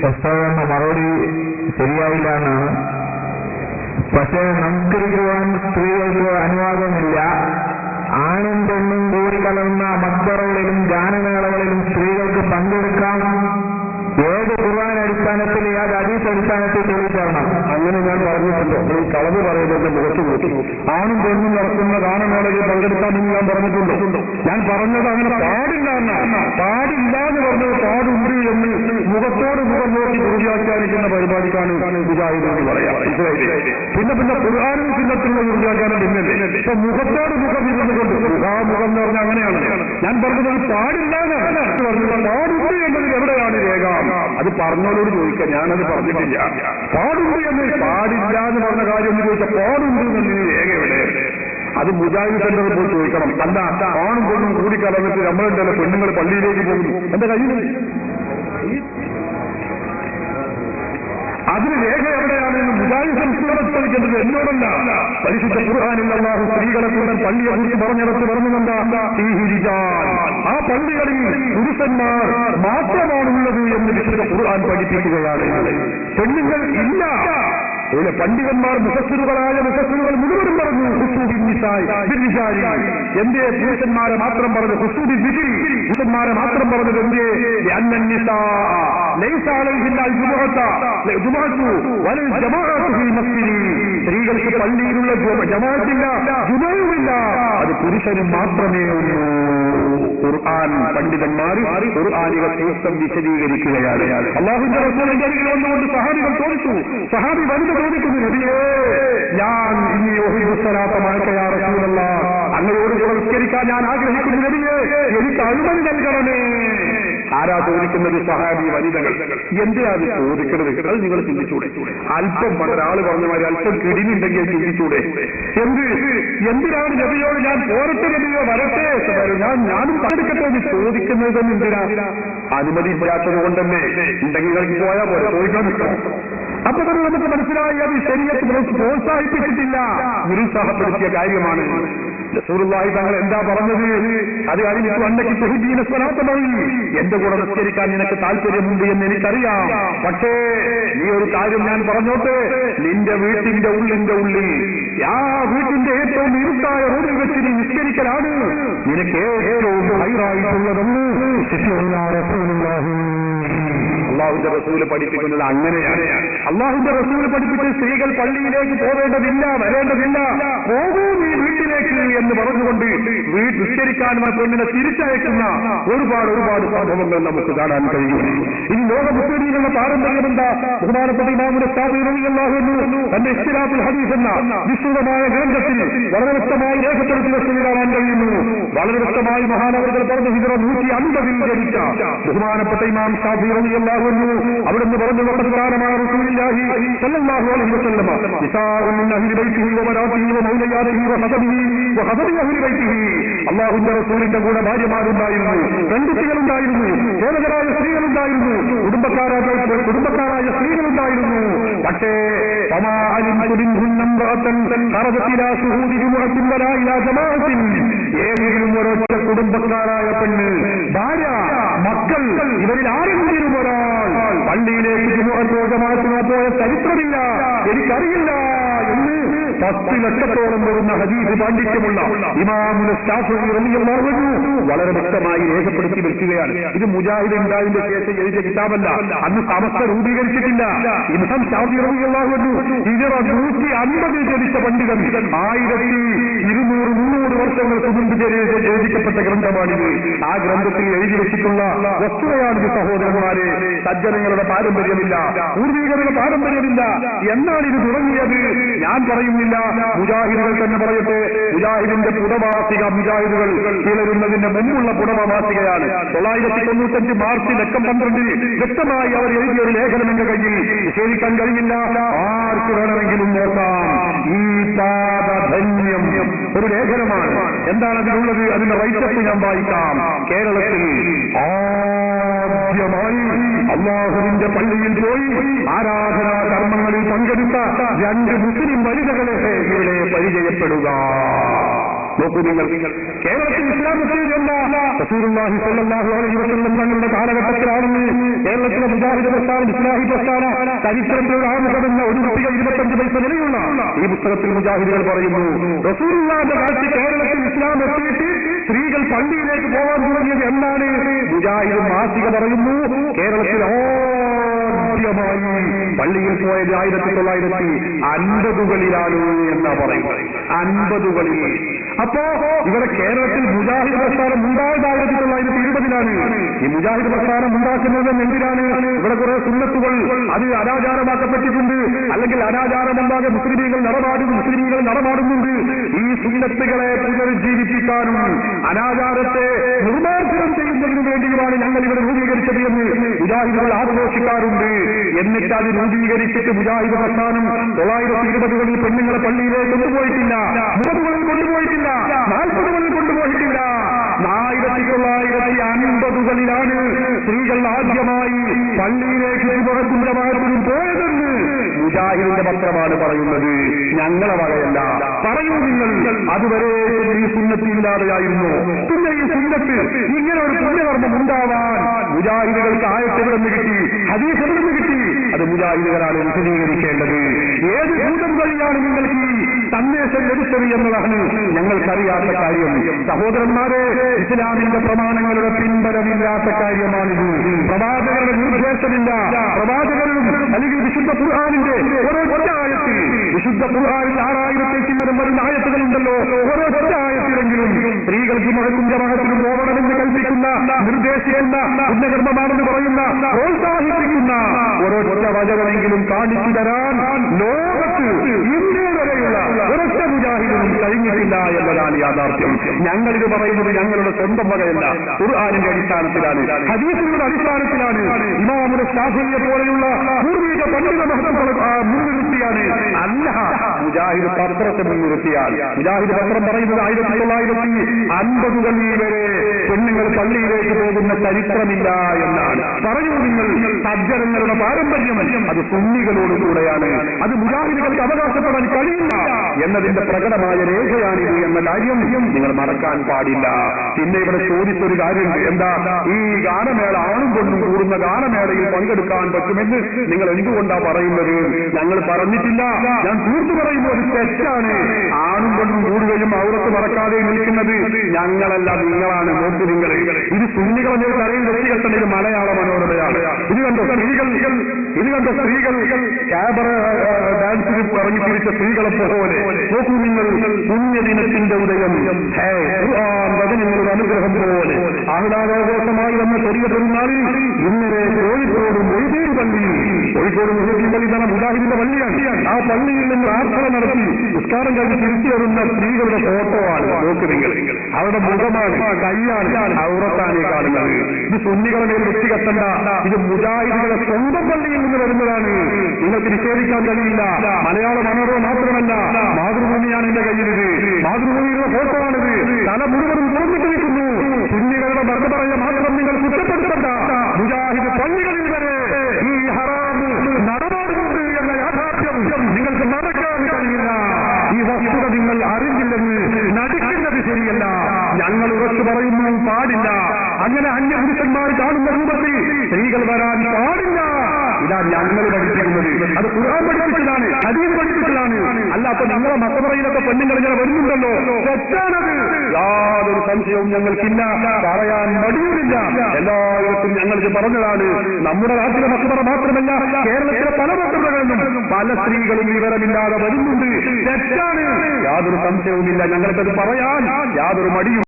ഉസ്താദിന്റെ മറുപടി ശരിയായില്ല എന്നാണ്. പക്ഷേ നമസ്കരിക്കുവാൻ സ്ത്രീകൾക്ക് അനുവാദമില്ല. ആണും പെണ്ണും കൂടി കലർന്ന മക്ബറകളിലും ഗാനമേളകളിലും സ്ത്രീകൾക്ക് പങ്കെടുക്കാം. ഏത് ഖുർആൻ അടിസ്ഥാനത്തിൽ ഏത് ഹദീസ് അടിസ്ഥാനത്തിൽ തെളിയിക്കണം? അങ്ങനെ ഞാൻ പറഞ്ഞിട്ടുണ്ടോ? ഈ കളവ് പറയുന്നത് മുഖത്ത് നോക്കി ആണും പെണ്ണും നടക്കുന്ന ഗാനമേളയിൽ പങ്കെടുക്കാമെന്ന് ഞാൻ പറഞ്ഞിട്ടുണ്ടോ? ഞാൻ പറഞ്ഞത് അങ്ങനെ പാടില്ല എന്നാണ്. പാടില്ല എന്ന് പറഞ്ഞത് പാടുണ്ട് എന്ന് മുഖത്തോട് മുഖം നോക്കി ദുർവ്യാഖ്യാനിക്കുന്ന പരിപാടിക്കാണ് മുജാഹിദ് എന്ന് പറയാം. പിന്നെ ഖുർആനും സുന്നത്തുള്ള ദുർവ്യാഖ്യാനം പിന്നല്ലേ. ഇപ്പൊ മുഖത്തോട് മുഖം ഇരുന്നുകൊണ്ട് മുഖാമുഖം എന്ന് പറഞ്ഞാൽ അങ്ങനെയാണ്. ഞാൻ പറഞ്ഞത് പാടില്ല എന്നാണ് പറഞ്ഞത്. പാടുണ്ട് എന്നതിൽ എവിടെയാണ് രേഖ? അത് പറഞ്ഞോളോട് ചോദിക്കാം, ഞാനത് പറഞ്ഞിട്ടില്ല. പാടുണ്ട് എന്ന് പാടില്ല എന്ന് പറഞ്ഞ കാര്യം എന്ന് ചോദിച്ചാൽ പാടുണ്ട് എന്നതിന് രേഖ എവിടെ? അത് മുജാഹിദ് സെന്ററിൽ പോയി ചോദിക്കണം. അല്ല ആണും പെണ്ണും കൂടിക്കലർന്നിട്ട് നമ്മളുണ്ടല്ലോ പെണ്ണുങ്ങൾ പള്ളിയിലേക്ക് പോകുന്നു, എന്റെ കയ്യിൽ അതിന് രേഖ എവിടെയാണെന്ന് മുജാഹിദ് സംസ്കൃതം ചോദിക്കേണ്ടത് എന്നോടല്ല. പരിശുദ്ധ ഖുർആനിൽ അല്ലാഹു സ്ത്രീകളെ കൂടെ പള്ളിയെ കുറിച്ച് പറഞ്ഞിടത്ത് ആ പള്ളികളിൽ പുരുഷന്മാർ മാത്രമാണുള്ളത് എന്ന് വിശുദ്ധ ഖുർആൻ പഠിപ്പിക്കുകയാണ്. പെണ്ണുങ്ങൾ ഇല്ല. അതിലെ പണ്ഡിതന്മാർ മുഫസ്സിറുകളായ മുഫസ്സിറുകൾ മുഴുവനും പറഞ്ഞു എന്തേ പുരുഷന്മാരെ മാത്രം പറഞ്ഞു? പുരുഷന്മാരെ മാത്രം പറഞ്ഞത് എന്തേ? സ്ത്രീകൾക്ക് പള്ളിയിലുള്ള ജമാഅത്തില്ല, ജുമയുമില്ല. അത് പുരുഷനും മാത്രമേ ഉള്ളൂ. ഖുർആൻ പണ്ഡിതന്മാർ ഖുർആനിക സൂക്തം വിശദീകരിക്കുകയാണ്. അല്ലാഹുവിന്റെ റസൂലിന്റെ അരികിൽ വന്നുകൊണ്ട് സഹാബികൾ ചോദിച്ചു. സഹാബി വനിത ചോദിക്കുന്നു, നബിയേ ഞാൻ ഇനി അങ്ങയോട് നമസ്കരിക്കാൻ ഞാൻ ആഗ്രഹിക്കുന്നു നബിയേ, എനിക്ക് അനുമതി നൽകണമേ. ആരാ ചോദിക്കുന്നത്? സഹാബി വനിതകൾ. എന്തേ അത് ചോദിക്കുന്നത്? അത് നിങ്ങൾ ചിന്തിച്ചൂടെ? അല്പം ഒരാൾ പറഞ്ഞ മാതിരി അല്പം കിടിമുണ്ടെങ്കിൽ ചിന്തിച്ചൂടെ? എന്തിനാണ് നബിയോട് ഞാൻ പോരട്ടെ നബിയോ വരട്ടെ ഞാനും പങ്കെടുക്കട്ടെ എന്ന് ചോദിക്കുന്നത്? എന്തിനാ? അനുമതി ഇല്ലാത്തത് കൊണ്ടല്ലേ. ഉണ്ടെങ്കിൽ പോയാൽ പോലെ ചോദിക്കാൻ നിൽക്കണം. അപ്പൊ തന്നെ നമുക്ക് മനസ്സിലായി അത് ശരീരത്തിൽ പ്രോത്സാഹിപ്പിച്ചിട്ടില്ല, നിരുത്സാഹപ്പെടുത്തിയ കാര്യമാണ്. റസൂലുള്ളാഹി തങ്ങൾ എന്താ പറഞ്ഞത്? അത് കഴിഞ്ഞിട്ട് അന്നക്ക് തുഹിബീന സ്വലാത്ത മൗലി, എന്റെ കൂടെ നമസ്കരിക്കാൻ നിനക്ക് താല്പര്യമുണ്ട് എന്ന് എനിക്കറിയാം. പക്ഷേ നീ ഒരു കാര്യം ഞാൻ പറഞ്ഞോട്ടെ, നിന്റെ വീട്ടിന്റെ ഉള്ളിൽ ആ വീട്ടിന്റെ ഏറ്റവും ഇരുട്ടായ റൂമിൽ വെച്ച് നീ നിസ്കരിക്കലാണ് നിനക്ക് ഏറ്റവും ഹൈറായിട്ടുള്ളതെന്ന് അള്ളാഹുന്റെ റസൂല് പഠിപ്പിക്കുന്നത് അങ്ങനെയാണ്. അള്ളാഹുന്റെ റസൂല് പഠിപ്പിച്ച് സ്ത്രീകൾ പള്ളിയിലേക്ക് പോവേണ്ടതില്ല, വരേണ്ടതില്ല, പോകൂ നീ വീട്ടിലേക്ക് എന്ന് പറഞ്ഞുകൊണ്ട് നിസ്കരിക്കാൻ പെണ്ണിനെ തിരിച്ചയക്കുന്ന ഒരുപാട് സംഭവങ്ങൾ നമുക്ക് കാണാൻ കഴിയും. ഇനി ലോക മുസ്ലിങ്ങളുടെ പാരമ്പര്യം എന്താ? ബഹുമാനപ്പെട്ട ഇമാമുൽ ഷാഫിഈ റളിയല്ലാഹു അൻഹു തന്റെ ഇഖ്തിലാഫുൽ ഹദീസ് എന്ന വിശുദ്ധമായ ഗ്രന്ഥത്തിൽ വളരെ വ്യക്തമായി രേഖപ്പെടുത്തി കാണാൻ കഴിയുന്നു. വളരെ വ്യക്തമായി മഹാനവറുകൾ പറഞ്ഞ ഹിജ്റ 150 ജനിച്ച ബഹുമാനപ്പെട്ട ഇമാം ഷാഫിഈ റളിയല്ലാഹു അൻഹു അവിടുന്ന് പറഞ്ഞു, പ്രധാനമായ റസൂലുള്ളാഹി സ്വല്ലല്ലാഹു അലൈഹി വസല്ലം നിസാഉൻ മിൻ അഹ്ലി ബൈത്തിഹി വ ബനാതിഹി വ മൗലയാതിഹി വ ഖദബിഹി അഹ്ലി ബൈത്തിഹി. അല്ലാഹുവിന്റെ റസൂലിന്റെ കൂടെ ഭാര്യമാരുണ്ടായിരുന്നു, പെൺകുട്ടികളുണ്ടായിരുന്നു, സേവകരായ സ്ത്രീകളുണ്ടായിരുന്നു, കുടുംബക്കാരായ സ്ത്രീകളുണ്ടായിരുന്നു. പക്ഷേ ഏതെങ്കിലും ഒരൊറ്റ കുടുംബക്കാരായ പെണ്ണ്, ഭാര്യ, മക്കൾ, ഇവരിൽ ആരെങ്കിലും ഒരാൾ പള്ളിയിലേക്ക് ജമാഅത്തിനോ പോയ ചരിത്രമില്ല, എനിക്കറിയില്ല എന്ന് 10 ലക്ഷത്തോളം വരുന്ന ഹദീസ് പാണ്ഡിത്യമുള്ള ഇമാമുൽ ഷാഫിഈ റളിയല്ലാഹു അൻഹു വളരെ വ്യക്തമായി രേഖപ്പെടുത്തി വെക്കുകയാണ്. ഇത് മുജാഹിദ് ഉണ്ടായതിന്റെ ശേഷം എഴുതിയ കിതാബല്ല, അന്ന് സമസ്ത രൂപീകരിച്ചിട്ടില്ല. ഇമാം ഷാഫിഈ റളിയല്ലാഹു അൻഹു ഹിജ്റ 150 ജനിച്ച പണ്ഡിതൻ 1200-300 വർഷങ്ങൾക്ക് മുമ്പ് രചിക്കപ്പെട്ട ഗ്രന്ഥമാണിത്. ആ ഗ്രന്ഥത്തിൽ എഴുതി വെച്ചിട്ടുള്ള വസ്തുതയാണിത്. സഹോദരന്മാരെ, സജ്ജനങ്ങളുടെ പാരമ്പര്യമില്ല, പൂർവീകരുടെ പാരമ്പര്യമില്ല. എന്നാണ് ഇത് തുടങ്ങിയത്? ഞാൻ പറയുന്നില്ല, മുജാഹിദുകൾ തന്നെ പറയട്ടെ. മുജാഹിദിന്റെ പുടവാസിക മുജാഹിദുകൾ പിളരുന്നതിന്റെ മുമ്പുള്ള പുടവമാസികയാണ്. 995 മാർച്ച് 12 വ്യക്തമായി അവർ എഴുതിയ ഒരു ലേഖനം എന്റെ കയ്യിൽ നിഷേധിക്കാൻ കഴിയില്ല. ആർക്ക് വേണമെങ്കിലും നോക്കാം. ഈ പാദധന്യം ഒരു ലേഖനമാണ്. എന്താണ് അതിലുള്ളത്? അതിന്റെ റൈറ്റപ്പ് ഞാൻ വായിക്കാം. കേരളത്തിൽ ആദ്യമായി അല്ലാഹുവിന്റെ പള്ളിയിൽ പോയി ആരാധനാ കർമ്മങ്ങളിൽ പങ്കെടുത്ത 2 മുസ്ലിം വനിതകളെ ഇവിടെ പരിചയപ്പെടുക. നോക്കൂ നിങ്ങൾ, കേരളത്തിൽ ഇസ്ലാം എത്തിയതല്ല റസൂലുള്ളാഹി സ്വല്ലല്ലാഹു അലൈഹി വസല്ലം തങ്ങളുടെ കാലഘട്ടത്തിലാണെന്ന് കേരളത്തിലെ മുജാഹിദ് പ്രസ്ഥാനം, ഇസ്ലാഹി പ്രസ്ഥാന ചരിത്രത്തിലുള്ള ആമുഖമെന്ന ഒരു കുട്ടിക 25 പൈസ വിലയുള്ള ഈ പുസ്തകത്തിൽ മുജാഹിദുകൾ പറയുന്നു, റസൂലുള്ളാഹിന്റെ കാലത്ത് കേരളത്തിൽ ഇസ്ലാം എത്തിയിട്ട് സ്ത്രീകൾ പള്ളിയിലേക്ക് പോകാൻ തുടങ്ങിയത് എന്നാണ്. മുജാഹിദ് മാസിക പറയുന്നു, കേരളത്തിൽ ആദ്യമായി പള്ളിയിൽ പോയത് 1950കളിലാണ് എന്നാ പറയുന്നത്. 50കളിൽ. അപ്പോ ഇവിടെ കേരളത്തിൽ മുജാഹിദ് പ്രസ്ഥാനം ഉണ്ടായത് 1920ലാണ്. ഈ മുജാഹിദ് പ്രസ്ഥാനം ഉണ്ടാക്കുന്നത് എന്തിനാണ്? ഇവിടെ കുറെ സുന്നത്തുകൾ അത് അനാചാരമാക്കപ്പെട്ടിട്ടുണ്ട്, അല്ലെങ്കിൽ അനാചാരമുണ്ടാകെ മുസ്ലിമീങ്ങൾ നടപാടുന്നുണ്ട്. ഈ സുന്നത്തുകളെ പുനരുജ്ജീവിപ്പിക്കാനും അനാചാരത്തെ നിർമ്മാർജ്ജനം ചെയ്യുന്നതിനു വേണ്ടിയുമാണ് ഞങ്ങൾ ഇവിടെ രൂപീകരിച്ചത് എന്ന് മുജാഹിദുകൾ ആഘോഷിക്കാറുണ്ട്. എന്നിട്ട് അത് രൂപീകരിച്ചിട്ട് മുജാഹിദ് പ്രസ്ഥാനം 1920കളിൽ പെണ്ണുങ്ങളെ പള്ളിയിലേക്ക് കൊണ്ടുപോയിട്ടില്ല, 30കളിൽ കൊണ്ടുപോയിട്ടില്ല, 40കളിൽ കൊണ്ടുപോയിട്ടില്ല. 1950കളിലാണ് സ്ത്രീകൾ ആദ്യമായി പള്ളിയിലേക്ക് ജമാഅത്തിനും പോയതെന്ന് മുജാഹിദിന്റെ പത്രമാണ് പറയുന്നത്, ഞങ്ങളെ വകയല്ല. പറയൂ നിങ്ങൾ, അതുവരെ ഈ സുന്നത്ത് ഇല്ലാതെയായിരുന്നു. പിന്നെ ഈ സുന്നത്ത് ഇങ്ങനെ ഒരു പുണ്യകർമ്മം ഉണ്ടാവാൻ മുജാഹിദുകൾക്ക് ആയത്തെവിടെ നിന്ന് കിട്ടി, ഹദീസ് എവിടെ നിന്ന് കിട്ടി? അത് മുജാഹിദുകളാണ് വിശദീകരിക്കേണ്ടത്. ഏത് ഭൂതം വഴിയാണ് നിങ്ങൾക്ക് ഈ സന്ദേശം ലഭിച്ചത് എന്നതാണ് ഞങ്ങൾക്കറിയാത്ത കാര്യം. സഹോദരന്മാരെ, ഇസ്ലാമിന്റെ പ്രമാണങ്ങളുടെ പിൻബലമില്ലാത്ത കാര്യമാണിത്. പ്രവാചകരുടെ നിർദ്ദേശമില്ല. പ്രവാചകരും അല്ലെങ്കിൽ വിശുദ്ധ ഖുർആനിന്റെ ഓരോ ആയത്തിൽ, വിശുദ്ധ ഖുർആനിൽ 6000 വരുന്ന ആയത്തുകളുണ്ടല്ലോ, ഓരോ ആയത്തിലെങ്കിലും സ്ത്രീകൾക്ക് മുഴക്കും ജമാഅത്തിനും പോകണമെന്ന് കൽപ്പിക്കുന്ന, നിർദ്ദേശിക്കുന്ന, പുണ്യകർമ്മമാണെന്ന് പറയുന്ന, പ്രോത്സാഹിപ്പിക്കുന്ന ഓരോ വചനമെങ്കിലും കാണിച്ചു തരാൻ ലോകത്ത് ഇന്ത്യ വരെയുള്ള ഒരൊറ്റ മുജാഹിദിനും കഴിഞ്ഞിട്ടില്ല എന്നതാണ് യാഥാർത്ഥ്യം. ഞങ്ങളിത് പറയുന്നത് ഞങ്ങളുടെ സ്വന്തം വകയല്ല, ഖുർആനിന്റെ അടിസ്ഥാനത്തിലാണ്, ഹദീസുകളുടെ അടിസ്ഥാനത്തിലാണ്. ഇമാമുൽ ശാഫിഈയെ പോലെയുള്ള പൂർവിക പണ്ഡിത മഹത്തുക്കളെ മുൻനിർത്തിയാണ്, അല്ല മുജാഹിദ് പത്രത്തെ മുൻനിർത്തിയാൽ. മുജാഹിദ് പത്രം പറയുന്നത് 1950കളിൽ വരെ പെണ്ണുങ്ങൾ പള്ളിയിലേക്ക് പോകുന്ന ചരിത്രമില്ല എന്നാണ്. പറയൂ നിങ്ങൾ, സജ്ജനങ്ങളുടെ പാരമ്പര്യം അത് സുന്നികളോടുകൂടെയാണ്, അത് മുജാഹിദുകൾക്ക് അവകാശപ്പെടാൻ കഴിയില്ല എന്നതിന്റെ പ്രകടമായ രേഖയാണിത് എന്ന കാര്യം നിങ്ങൾ മറക്കാൻ പാടില്ല. പിന്നെ ഇവിടെ ചോദിച്ചൊരു കാര്യം, എന്താ ഈ ഗാനമേള ആണും പെണ്ണും കൂടുന്ന ഗാനമേളയിൽ പങ്കെടുക്കാൻ പറ്റുമെന്ന് നിങ്ങൾ എന്തുകൊണ്ടാ പറയുന്നത്? ഞങ്ങൾ പറഞ്ഞിട്ടില്ല. ഞാൻ തീർത്തു പറയുന്നു, ഒരു തെറ്റാണ്. ആണും പെണ്ണും കൂടുകയും ഔറത്ത് മറക്കാതെ നിൽക്കുന്നത് ഞങ്ങളല്ല, നിങ്ങളാണ്. നോക്കു നിങ്ങൾ, ഇത് സുന്നികളെ നിങ്ങൾ അറിയുന്ന വ്യക്തികൾക്കുണ്ട്. ഇത് മലയാള മനോരമയാണ്. ഇത് കണ്ടോ സ്ത്രീകൾ ക്യാബറ ഡാൻസിൽ ഇറങ്ങി തിരിച്ച സ്ത്രീകളെ പോലെ. നോക്കൂ നിങ്ങൾ, പുണ്യദിനത്തിന്റെ ഉദയം, നിങ്ങളുടെ അനുഗ്രഹം പോലെ ആഹ്ലാദോഘോഷമായി വന്ന ചെറിയ പെരുന്നാളിൽ ഇന്നലെ കോഴിക്കോട് മൊയ്തീൻ പള്ളി, കോഴിക്കോട് മൊയ്തീൻ പള്ളി തന്നെ മുജാഹിദിന്റെ പള്ളിയാണ്. ആ പള്ളിയിൽ നിന്ന് പ്രാർത്ഥന നടത്തി നിസ്കാരം കഴിഞ്ഞ് തിരിച്ചു വരുന്ന സ്ത്രീകളുടെ ഫോട്ടോ ആണ്. നോക്ക് നിങ്ങൾ, അവരുടെ മുഖമാണ്, കൈയാണ്, ഔറത്താണ് ഈ കാണുന്നത്. ഇത് സുന്നികളെ മേൽ വ്യക്തികത്തണ്ട, ഇത് മുജാഹിദികളുടെ സ്വന്തം പള്ളിയിൽ നിന്ന് വരുന്നതാണ്. നിങ്ങൾക്ക് നിഷേധിക്കാൻ കഴിയില്ല. മലയാള മനോരമ മാത്രമല്ല, മാതൃഭൂമിയാണ് എന്റെ കയ്യിലിത്. മാതൃഭൂമിയുടെ ഫോട്ടോ ആണിത്. തല മുഴുവനും തുറന്നിട്ട് നിൽക്കുന്നു. സുന്നികളുടെ മറുപറയെ മാത്രം നിങ്ങൾ കുറ്റപ്പെടുത്തണ്ട. മുജാഹിദ് പള്ളികളിൽ വരെ ഈ ഹറാമ് നടപാടുന്നുണ്ട് എന്ന യാഥാർത്ഥ്യം നിങ്ങൾക്ക് മറക്കാൻ കഴിയില്ല. ഈ വസ്തുത നിങ്ങൾ അറിഞ്ഞില്ലെന്ന് നടിക്കുന്നത് ശരിയല്ല. ഞങ്ങൾ ഉറച്ചു പറയുന്നു, പാടില്ല. അങ്ങനെ അന്യപുരുഷന്മാർ കാണുന്ന രൂപത്തിൽ സ്ത്രീകൾ വരാൻ പാടില്ല. ഇതാ ഞങ്ങൾ പഠിപ്പിക്കുന്നത്. അത് ഖുർആൻ പഠിപ്പിച്ചതാണ്, ഹദീസ് പഠിപ്പിച്ചതാണ്. അല്ല, അപ്പൊ നിങ്ങളെ മക്കബറയിലൊക്കെ പെണ്ണുങ്ങൾ ഇങ്ങനെ വരുന്നുണ്ടല്ലോ, തെറ്റാണത്. യാതൊരു സംശയവും ഞങ്ങൾക്കില്ല, പറയാൻ മടിയുമില്ല. എല്ലായിടത്തും ഞങ്ങളിത് പറഞ്ഞതാണ്. നമ്മുടെ നാട്ടിലെ മക്കബറ മാത്രമല്ല, കേരളത്തിലെ പല മക്കബറകളിലും പല സ്ത്രീകളും വിവരമില്ലാതെ വരുന്നുണ്ട്. തെറ്റാണ്, യാതൊരു സംശയവുമില്ല. ഞങ്ങൾക്കത് പറയാൻ യാതൊരു മടിയും